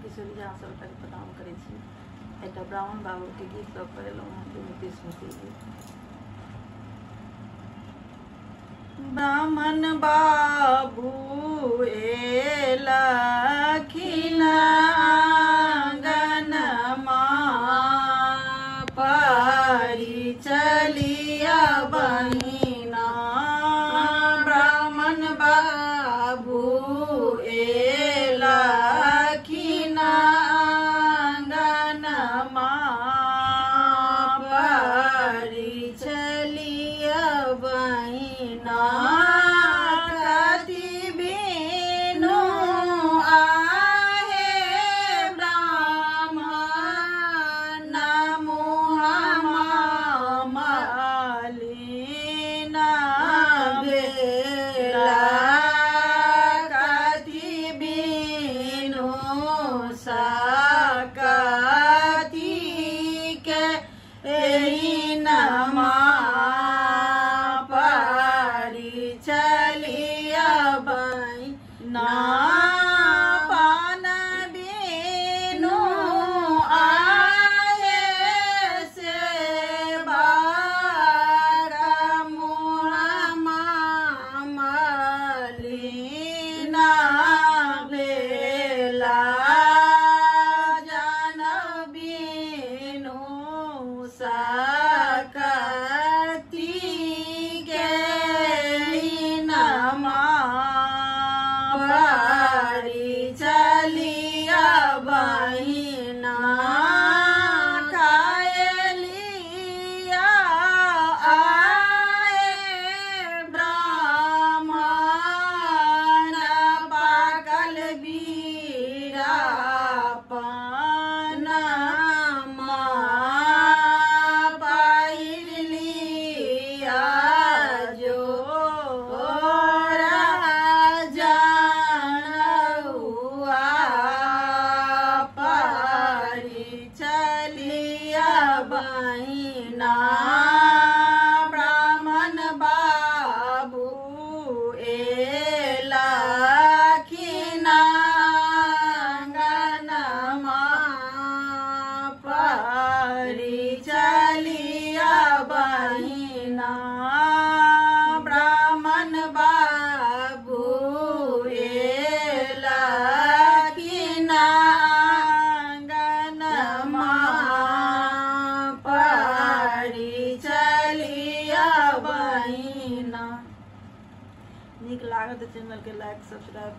किशोरी झा सबटा के प्रणाम करै छी। एकटा ब्राह्मण बाबू के गीत सब पढ़ेलहुँ हँ नीतीश स्मृति जी। ब्राह्मण बाबू एलखिन आंगनमा परी चलिया बहिना। ब्राह्मण बाबू एलखिन आंगनमा परी चलिया बहिना। कति बिनु आहे ब्राह्मण मुहमा मलिन भेला। कति बिनु सकति के नमा चलिया बहिना। पान बिनु आहे सेवा मुहमा मलिन भेला। जन बिनु सकति के परी चलिया बहिना। खायलिया आए ब्राह्मण पाकल बीरापन पाइर लिया जो बहिना। ब्राह्मण बाबू एलखिन आंगनमा परी चलिया बहिना। ब्राह्मण बाबू एलखिन आंगनमा बहिना। नीक लागत चैनल के लाइक सब्सक्राइब